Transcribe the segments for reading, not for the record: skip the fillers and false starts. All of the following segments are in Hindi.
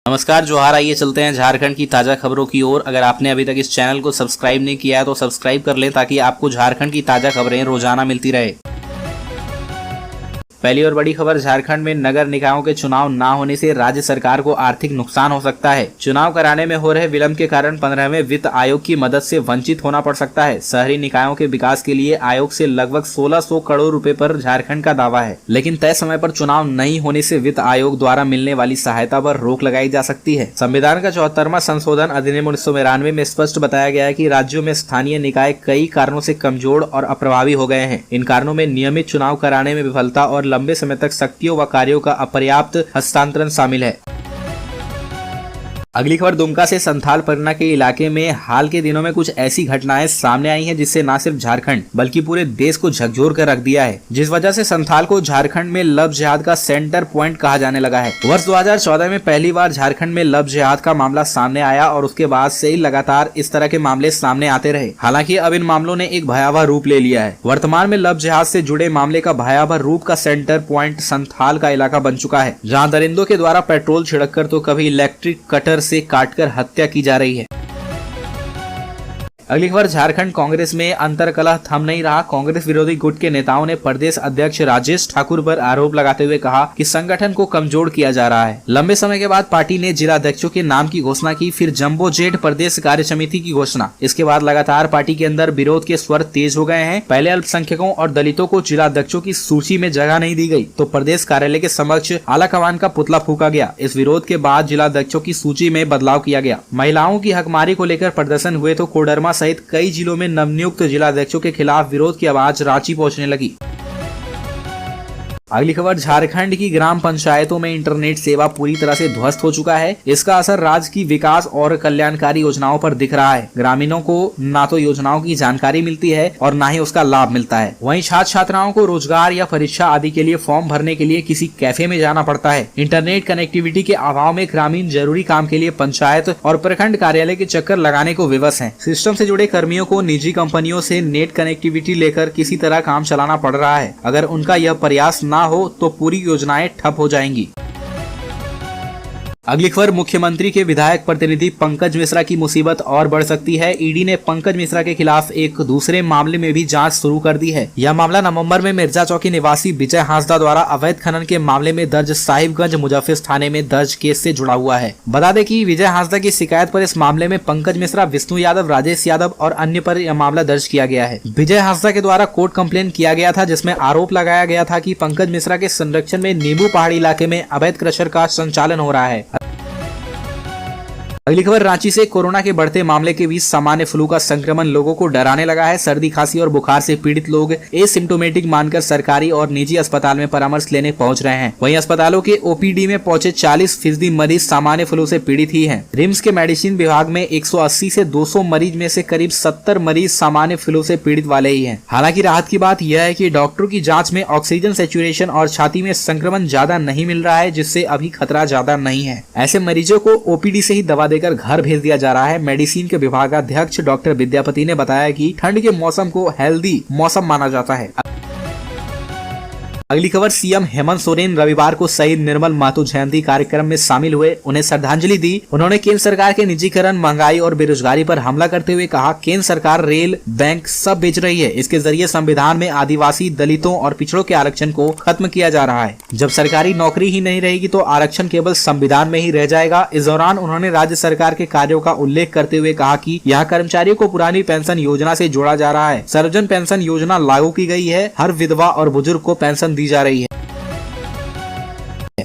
नमस्कार जोहार। आइए चलते हैं झारखंड की ताजा खबरों की ओर। अगर आपने अभी तक इस चैनल को सब्सक्राइब नहीं किया है तो सब्सक्राइब कर लें ताकि आपको झारखंड की ताजा खबरें रोजाना मिलती रहे। पहली और बड़ी खबर, झारखंड में नगर निकायों के चुनाव न होने से राज्य सरकार को आर्थिक नुकसान हो सकता है। चुनाव कराने में हो रहे विलंब के कारण 15वें वित्त आयोग की मदद से वंचित होना पड़ सकता है। शहरी निकायों के विकास के लिए आयोग से लगभग 1600 करोड़ रुपए पर झारखंड का दावा है, लेकिन तय समय पर चुनाव नहीं होने से वित्त आयोग द्वारा मिलने वाली सहायता पर रोक लगाई जा सकती है। संविधान का 74वां संशोधन अधिनियम 1992 में स्पष्ट बताया गया है कि राज्यों में स्थानीय निकाय कई कारणों से कमजोर और अप्रभावी हो गए हैं। इन कारणों में नियमित चुनाव कराने में विफलता और लंबे समय तक शक्तियों व कार्यों का अपर्याप्त हस्तांतरण शामिल है। अगली खबर, दुमका से संथाल परगना के इलाके में हाल के दिनों में कुछ ऐसी घटनाएं सामने आई हैं जिससे न सिर्फ झारखंड बल्कि पूरे देश को झकझोर कर रख दिया है, जिस वजह से संथाल को झारखंड में लव जिहाद का सेंटर पॉइंट कहा जाने लगा है। वर्ष 2014 में पहली बार झारखंड में लव जिहाद का मामला सामने आया और उसके बाद से ही लगातार इस तरह के मामले सामने आते रहे। हालांकि अब इन मामलों ने एक भयावह रूप ले लिया है। वर्तमान में लव जिहाद से जुड़े मामले का भयावह रूप का सेंटर पॉइंट संथाल का इलाका बन चुका है, जहाँ दरिंदों के द्वारा पेट्रोल छिड़क कर तो कभी इलेक्ट्रिक कटर से काटकर हत्या की जा रही है। अगली खबर, झारखंड कांग्रेस में अंतरकलह थम नहीं रहा। कांग्रेस विरोधी गुट के नेताओं ने प्रदेश अध्यक्ष राजेश ठाकुर पर आरोप लगाते हुए कहा कि संगठन को कमजोर किया जा रहा है। लंबे समय के बाद पार्टी ने जिलाध्यक्षों के नाम की घोषणा की, फिर जंबो जेट प्रदेश कार्य समिति की घोषणा। इसके बाद लगातार पार्टी के अंदर विरोध के स्वर तेज हो गए हैं। पहले अल्पसंख्यकों और दलितों को जिलाध्यक्षों की सूची में जगह नहीं दी गई तो प्रदेश कार्यालय के समक्ष आलाकमान का पुतला फूका गया। इस विरोध के बाद जिलाध्यक्षों की सूची में बदलाव किया गया। महिलाओं की हकमारी को लेकर प्रदर्शन हुए तो कोडरमा सहित कई जिलों में नवनियुक्त जिलाध्यक्षों के खिलाफ विरोध की आवाज रांची पहुंचने लगी। अगली खबर, झारखंड की ग्राम पंचायतों में इंटरनेट सेवा पूरी तरह से ध्वस्त हो चुका है। इसका असर राज्य की विकास और कल्याणकारी योजनाओं पर दिख रहा है। ग्रामीणों को न तो योजनाओं की जानकारी मिलती है और न ही उसका लाभ मिलता है। वहीं छात्र छात्राओं को रोजगार या परीक्षा आदि के लिए फॉर्म भरने के लिए किसी कैफे में जाना पड़ता है। इंटरनेट कनेक्टिविटी के अभाव में ग्रामीण जरूरी काम के लिए पंचायत और प्रखंड कार्यालय के चक्कर लगाने को विवश है। सिस्टम से जुड़े कर्मियों को निजी कंपनियों से नेट कनेक्टिविटी लेकर किसी तरह काम चलाना पड़ रहा है। अगर उनका यह प्रयास न हो तो पूरी योजनाएं ठप हो जाएंगी। अगली खबर, मुख्यमंत्री के विधायक प्रतिनिधि पंकज मिश्रा की मुसीबत और बढ़ सकती है। ईडी ने पंकज मिश्रा के खिलाफ एक दूसरे मामले में भी जांच शुरू कर दी है। यह मामला नवंबर में मिर्जा चौकी निवासी विजय हांसदा द्वारा अवैध खनन के मामले में दर्ज साहिबगंज मुजफ्फर थाने में दर्ज केस से जुड़ा हुआ है। बता दें कि विजय हांसदा की शिकायत पर इस मामले में पंकज मिश्रा, विष्णु यादव, राजेश यादव और अन्य पर यह मामला दर्ज किया गया है। विजय हांसदा के द्वारा कोर्ट कंप्लेन किया गया था, जिसमें आरोप लगाया गया था कि पंकज मिश्रा के संरक्षण में नींबू पहाड़ी इलाके में अवैध क्रशर का संचालन हो रहा है। अगली खबर, रांची से कोरोना के बढ़ते मामले के बीच सामान्य फ्लू का संक्रमण लोगों को डराने लगा है। सर्दी, खांसी और बुखार से पीड़ित लोग एसिम्प्टोमेटिक मानकर सरकारी और निजी अस्पताल में परामर्श लेने पहुंच रहे हैं। वहीं अस्पतालों के ओपीडी में पहुंचे 40% मरीज सामान्य फ्लू से पीड़ित ही हैं। रिम्स के मेडिसिन विभाग में 180 से 200 मरीज में से करीब 70 मरीज सामान्य फ्लू से पीड़ित वाले ही हैं। हालांकि राहत की बात यह है कि डॉक्टरों की जाँच में ऑक्सीजन सैचुरेशन और छाती में संक्रमण ज्यादा नहीं मिल रहा है, जिससे अभी खतरा ज्यादा नहीं है। ऐसे मरीजों को ओपीडी से ही दवा देकर घर भेज दिया जा रहा है। मेडिसिन के विभागाध्यक्ष डॉक्टर विद्यापति ने बताया कि ठंड के मौसम को हेल्दी मौसम माना जाता है। अगली खबर, सीएम हेमंत सोरेन रविवार को शहीद निर्मल महतो जयंती कार्यक्रम में शामिल हुए, उन्हें श्रद्धांजलि दी। उन्होंने केंद्र सरकार के निजीकरण, महंगाई और बेरोजगारी पर हमला करते हुए कहा, केंद्र सरकार रेल, बैंक सब बेच रही है। इसके जरिए संविधान में आदिवासी, दलितों और पिछड़ों के आरक्षण को खत्म किया जा रहा है। जब सरकारी नौकरी ही नहीं रहेगी तो आरक्षण केवल संविधान में ही रह जाएगा। इस दौरान उन्होंने राज्य सरकार के कार्यों का उल्लेख करते हुए कहा कि यहाँ कर्मचारियों को पुरानी पेंशन योजना से जोड़ा जा रहा है। सर्वजन पेंशन योजना लागू की गई है। हर विधवा और बुजुर्ग को पेंशन दी जा रही है।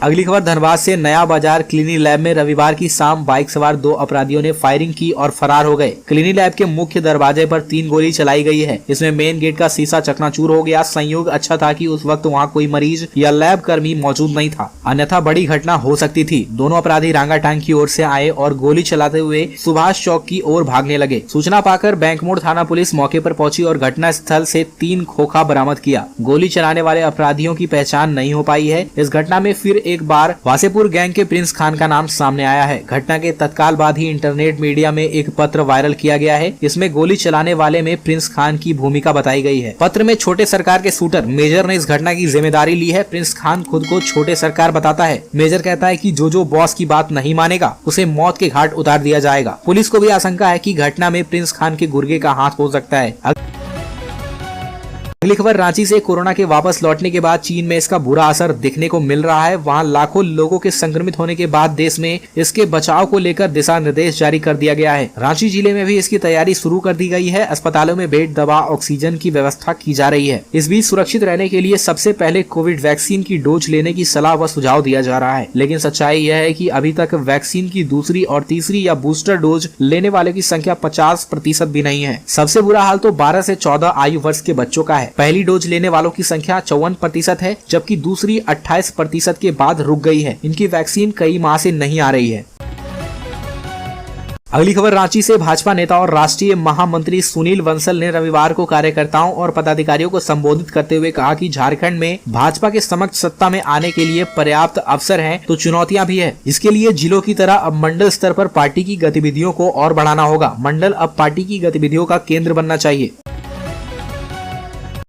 अगली खबर, धनबाद से नया बाजार क्लिनी लैब में रविवार की शाम बाइक सवार 2 अपराधियों ने फायरिंग की और फरार हो गए। क्लिनी लैब के मुख्य दरवाजे पर 3 गोली चलाई गई है। इसमें मेन गेट का शीशा चकनाचूर हो गया। संयोग अच्छा था कि उस वक्त वहां कोई मरीज या लैब कर्मी मौजूद नहीं था, अन्यथा बड़ी घटना हो सकती थी। दोनों अपराधी रांगाटांग की ओर से आए और गोली चलाते हुए सुभाष चौक की ओर भागने लगे। सूचना पाकर बैंक मोड़ थाना पुलिस मौके पर पहुंची और घटना स्थल से 3 खोखा बरामद किया। गोली चलाने वाले अपराधियों की पहचान नहीं हो पाई है। इस घटना में फिर एक बार वासेपुर गैंग के प्रिंस खान का नाम सामने आया है। घटना के तत्काल बाद ही इंटरनेट मीडिया में एक पत्र वायरल किया गया है। इसमें गोली चलाने वाले में प्रिंस खान की भूमिका बताई गई है। पत्र में छोटे सरकार के शूटर मेजर ने इस घटना की जिम्मेदारी ली है। प्रिंस खान खुद को छोटे सरकार बताता है। मेजर कहता है कि जो बॉस की बात नहीं मानेगा उसे मौत के घाट उतार दिया जाएगा। पुलिस को भी आशंका है कि घटना में प्रिंस खान के गुर्गे का हाथ हो सकता है। अगली खबर रांची से। कोरोना के वापस लौटने के बाद चीन में इसका बुरा असर दिखने को मिल रहा है। वहां लाखों लोगों के संक्रमित होने के बाद देश में इसके बचाव को लेकर दिशा निर्देश जारी कर दिया गया है। रांची जिले में भी इसकी तैयारी शुरू कर दी गई है। अस्पतालों में बेड, दवा, ऑक्सीजन की व्यवस्था की जा रही है। इस बीच सुरक्षित रहने के लिए सबसे पहले कोविड वैक्सीन की डोज लेने की सलाह व सुझाव दिया जा रहा है। लेकिन सच्चाई यह है कि अभी तक वैक्सीन की दूसरी और तीसरी या बूस्टर डोज लेने वाले की संख्या 50% भी नहीं है। सबसे बुरा हाल तो 12 से 14 आयु वर्ष के बच्चों का है। पहली डोज लेने वालों की संख्या 54% है, जबकि दूसरी 28% के बाद रुक गई है। इनकी वैक्सीन कई माह से नहीं आ रही है। अगली खबर रांची से। भाजपा नेता और राष्ट्रीय महामंत्री सुनील बंसल ने रविवार को कार्यकर्ताओं और पदाधिकारियों को संबोधित करते हुए कहा कि झारखंड में भाजपा के समक्ष सत्ता में आने के लिए पर्याप्त अवसर हैं, तो चुनौतियां भी है। इसके लिए जिलों की तरह अब मंडल स्तर पर पार्टी की गतिविधियों को और बढ़ाना होगा। मंडल अब पार्टी की गतिविधियों का केंद्र बनना चाहिए।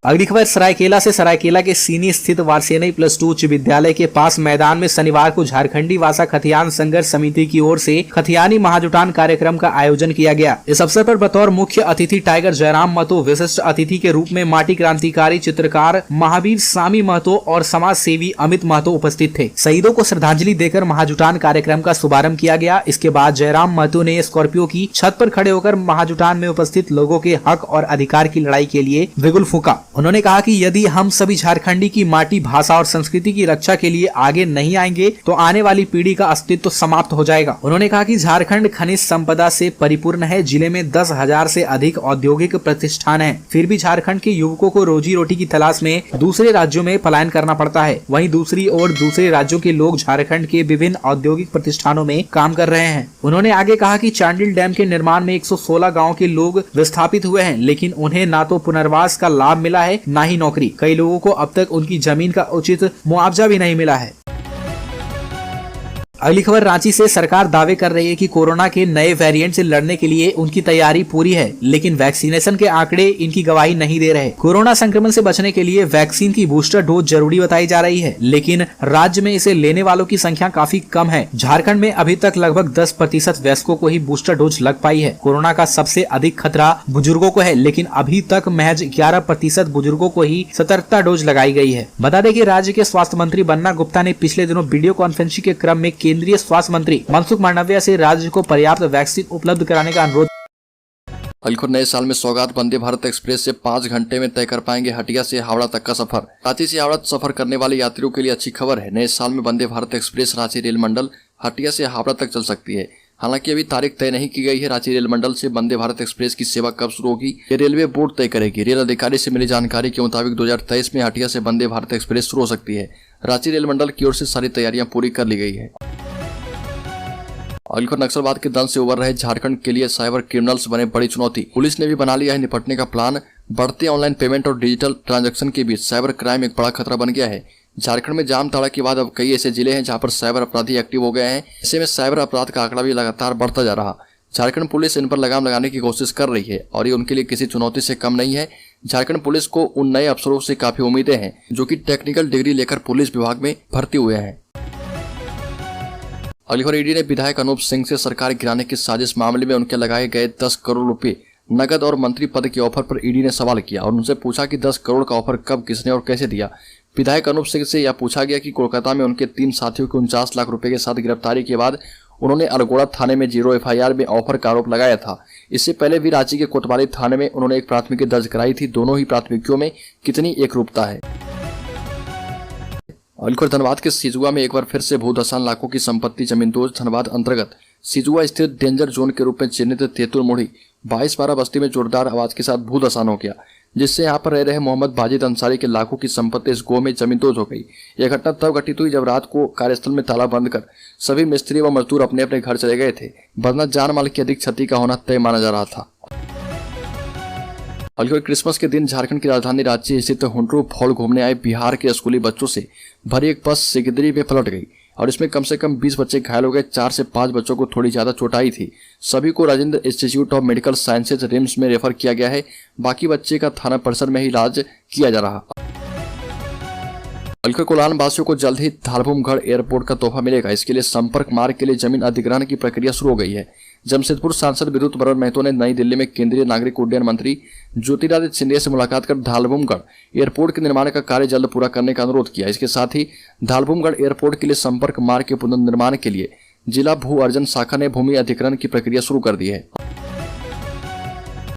अगली खबर सरायकेला से। सरायकेला के सीनी स्थित वारसेनी +2 उच्च विद्यालय के पास मैदान में शनिवार को झारखंडी भाषा खतियान संघर्ष समिति की ओर से खतियानी महाजुटान कार्यक्रम का आयोजन किया गया। इस अवसर पर बतौर मुख्य अतिथि टाइगर जयराम महतो, विशिष्ट अतिथि के रूप में माटी क्रांतिकारी चित्रकार महावीर सामी महतो और समाज सेवी अमित महतो उपस्थित थे। शहीदों को श्रद्धांजलि देकर महाजुटान कार्यक्रम का शुभारंभ किया गया। इसके बाद जयराम महतो ने स्कॉर्पियो की छत पर खड़े होकर महाजुटान में उपस्थित लोगों के हक और अधिकार की लड़ाई के लिए बिगुल फूंका। उन्होंने कहा कि यदि हम सभी झारखंडी की माटी, भाषा और संस्कृति की रक्षा के लिए आगे नहीं आएंगे तो आने वाली पीढ़ी का अस्तित्व समाप्त हो जाएगा। उन्होंने कहा कि झारखंड खनिज संपदा से परिपूर्ण है। जिले में 10,000 से अधिक औद्योगिक प्रतिष्ठान हैं। फिर भी झारखंड के युवकों को रोजी रोटी की तलाश में दूसरे राज्यों में पलायन करना पड़ता है। वहीं दूसरी ओर दूसरे राज्यों के लोग झारखंड के विभिन्न औद्योगिक प्रतिष्ठानों में काम कर रहे हैं। उन्होंने आगे कहा कि चांडिल डैम के निर्माण में 116 गाँव के लोग विस्थापित हुए हैं, लेकिन उन्हें न तो पुनर्वास का लाभ मिला है न ही नौकरी। कई लोगों को अब तक उनकी जमीन का उचित मुआवजा भी नहीं मिला है। अगली खबर रांची से। सरकार दावे कर रही है कि कोरोना के नए वेरिएंट से लड़ने के लिए उनकी तैयारी पूरी है, लेकिन वैक्सीनेशन के आंकड़े इनकी गवाही नहीं दे रहे। कोरोना संक्रमण से बचने के लिए वैक्सीन की बूस्टर डोज जरूरी बताई जा रही है, लेकिन राज्य में इसे लेने वालों की संख्या काफी कम है। झारखंड में अभी तक लगभग 10% वयस्कों को ही बूस्टर डोज लग पाई है। कोरोना का सबसे अधिक खतरा बुजुर्गों को है, लेकिन अभी तक महज 11% बुजुर्गों को ही सतर्कता डोज लगाई गई है। बता दें कि राज्य के स्वास्थ्य मंत्री बन्ना गुप्ता ने पिछले दिनों वीडियो कॉन्फ्रेंसिंग के क्रम में केंद्रीय स्वास्थ्य मंत्री मनसुख मांडविया से राज्य को पर्याप्त वैक्सीन उपलब्ध कराने का अनुरोध। अलीखुर नए साल में सौगात वंदे भारत एक्सप्रेस से 5 घंटे में तय कर पाएंगे हटिया से हावड़ा तक का सफर। रांची से हावड़ा सफर करने वाले यात्रियों के लिए अच्छी खबर है। नए साल में वंदे भारत एक्सप्रेस रांची रेल मंडल हटिया से हावड़ा तक चल सकती है। हालांकि अभी तारीख तय नहीं की गई है। रांची रेल मंडल से वंदे भारत एक्सप्रेस की सेवा कब शुरू होगी ये रेलवे बोर्ड तय करेगी। रेल अधिकारी से मिली जानकारी के मुताबिक 2023 में हटिया से वंदे भारत एक्सप्रेस शुरू हो सकती है। रांची रेल मंडल की ओर से सारी तैयारियां पूरी कर ली गई है। अलीखुर नक्सलवाद के दंश से उबर रहे झारखंड के लिए साइबर क्रिमिनल्स बने बड़ी चुनौती। पुलिस ने भी बना लिया है निपटने का प्लान। बढ़ते ऑनलाइन पेमेंट और डिजिटल ट्रांजैक्शन के बीच साइबर क्राइम एक बड़ा खतरा बन गया है। झारखंड में जाम ताड़ा के बाद अब कई ऐसे जिले हैं जहां पर साइबर अपराधी एक्टिव हो गए हैं। ऐसे में साइबर अपराध का आंकड़ा भी लगातार बढ़ता जा रहा। झारखंड पुलिस इन पर लगाम लगाने की कोशिश कर रही है और ये उनके लिए किसी चुनौती से कम नहीं है। झारखंड पुलिस को उन नए अफसरों से काफी उम्मीदें हैं जो कि टेक्निकल डिग्री लेकर पुलिस विभाग में भर्ती हुए हैं। अलीखुर ईडी ने विधायक अनूप सिंह से सरकार गिराने की साजिश मामले में उनके लगाए गए 10 करोड़ रुपए नगद और मंत्री पद के ऑफर पर ईडी ने सवाल किया और उनसे पूछा कि 10 करोड़ का ऑफर कब, किसने और कैसे दिया। विधायक अनूप सिंह से यह पूछा गया कि कोलकाता में उनके 3 साथियों की 49 लाख रुपए के साथ गिरफ्तारी के बाद उन्होंने अरगोड़ा थाने में 0 FIR में ऑफर का आरोप लगाया था। इससे पहले भी रांची के कोतवाली थाने में उन्होंने एक प्राथमिकी दर्ज कराई थी। दोनों ही प्राथमिकियों में कितनी एकरूपता है। अलीखुर धनबाद के सिजुआ में एक बार फिर से भूधसान लाखों की संपत्ति जमींदोज। धनबाद अंतर्गत सिजुआ स्थित डेंजर जोन के रूप में चिन्हित तेतुल मुड़ी 22-12 बस्ती में जोरदार आवाज के साथ भूधसान हो गया, जिससे यहाँ पर रह रहे मोहम्मद बाजिद अंसारी के लाखों की संपत्ति इस गांव में जमींदोज हो गई। यह घटना तब घटित हुई जब रात को कार्यस्थल में ताला बंद कर सभी मिस्त्री व मजदूर अपने अपने घर चले गए थे, वरना जान माल की अधिक क्षति का होना तय माना जा रहा था। अलीखुर क्रिसमस के दिन झारखंड की राजधानी रांची स्थित हुंड्रू फॉल घूमने आए बिहार के स्कूली बच्चों से भरी एक बस सिगदरी में पलट गई। और इसमें कम से कम 20 बच्चे घायल हो गए। 4 से 5 बच्चों को थोड़ी ज्यादा चोट आई थी। सभी को Rajendra institute of medical sciences RIMS में रेफर किया गया है। बाकी बच्चे का थाना परिसर में ही इलाज किया जा रहा। अलकर कोलान वासियों को जल्द ही धालभूमगढ़ एयरपोर्ट का तोहफा मिलेगा। इसके लिए संपर्क मार्ग के लिए जमीन अधिग्रहण की प्रक्रिया शुरू हो गई है। जमशेदपुर सांसद विद्युत बरन महतो ने नई दिल्ली में केंद्रीय नागरिक उड्डयन मंत्री ज्योतिरादित्य सिंधिया से मुलाकात कर धालभूमगढ़ एयरपोर्ट के निर्माण का कार्य जल्द पूरा करने का अनुरोध किया। इसके साथ ही धालभूमगढ़ एयरपोर्ट के लिए संपर्क मार्ग के पुनर्निर्माण के लिए जिला भू अर्जन शाखा ने भूमि अधिग्रहण की प्रक्रिया शुरू कर दी है।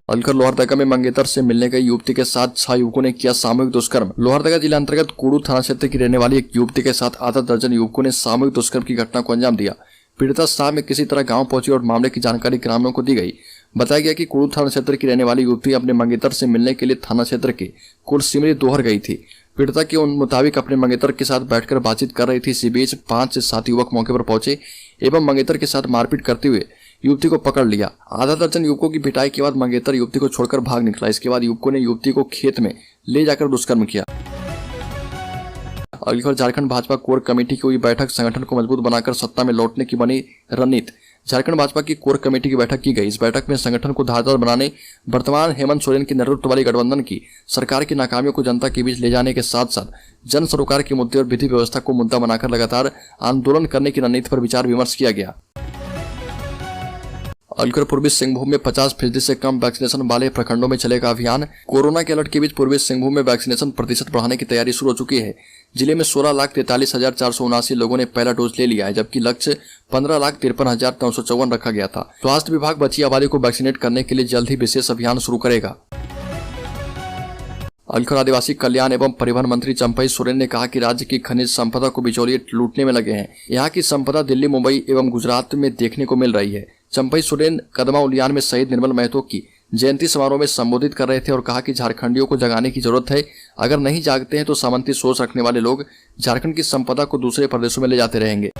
अलकर लोहरदगा में मंगेतर से मिलने गई युवती के साथ 6 युवकों ने किया सामूहिक दुष्कर्म। लोहरदगा जिला अंतर्गत कुड़ू थाना क्षेत्र की रहने वाली एक युवती के साथ आधा दर्जन युवकों ने सामूहिक दुष्कर्म की घटना को अंजाम दिया। पीड़िता शाम में किसी तरह गांव पहुंची और मामले की जानकारी ग्रामीणों को दी गई। बताया गया कि कुड़ू थाना क्षेत्र की रहने वाली युवती अपने मंगेतर से मिलने के लिए थाना क्षेत्र के कुलसिमरी दोहर गई थी। पीड़िता के मुताबिक अपने मंगेतर के साथ बैठकर बातचीत कर रही थी। इसी बीच 5 से 7 युवक मौके पर पहुंचे एवं मंगेतर के साथ मारपीट करते हुए युवती को पकड़ लिया। आधा दर्जन युवकों की पिटाई के बाद मंगेतर युवती को छोड़कर भाग निकला। इसके बाद युवकों ने युवती को खेत में ले जाकर दुष्कर्म किया। अगली खबर, झारखंड भाजपा कोर कमेटी की हुई बैठक। संगठन को मजबूत बनाकर सत्ता में लौटने की बनी रणनीति। झारखंड भाजपा की कोर कमेटी की बैठक की गई। इस बैठक में संगठन को धारदार बनाने, वर्तमान हेमंत सोरेन के नेतृत्व वाली गठबंधन की सरकार की नाकामियों को जनता के बीच ले जाने के साथ साथ जन सरोकार के मुद्दे और विधि व्यवस्था को मुद्दा बनाकर लगातार आंदोलन करने की रणनीति पर विचार विमर्श किया गया। अलकर पूर्वी सिंहभूम में 50% से कम वैक्सीनेशन वाले प्रखंडों में चलेगा अभियान। कोरोना के अलर्ट के बीच पूर्वी सिंहभूम में वैक्सीनेशन प्रतिशत बढ़ाने की तैयारी शुरू हो चुकी है। जिले में 16,43,479 लोगों ने पहला डोज ले लिया है, जबकि लक्ष्य 15,53,954 रखा गया था। स्वास्थ्य विभाग बची आबादी को वैक्सीनेट करने के लिए जल्द ही विशेष अभियान शुरू करेगा। अलकर आदिवासी कल्याण एवं परिवहन मंत्री चंपई सोरेन ने कहा कि राज्य की खनिज संपदा को बिचौलिए लूटने में लगे हैं। यहाँ की संपदा दिल्ली, मुंबई एवं गुजरात में देखने को मिल रही है। चंपई सोरेन कदमा उलियान में शहीद निर्मल महतो की जयंती समारोह में संबोधित कर रहे थे और कहा कि झारखंडियों को जगाने की जरूरत है। अगर नहीं जागते हैं तो सामंती सोच रखने वाले लोग झारखंड की संपदा को दूसरे प्रदेशों में ले जाते रहेंगे।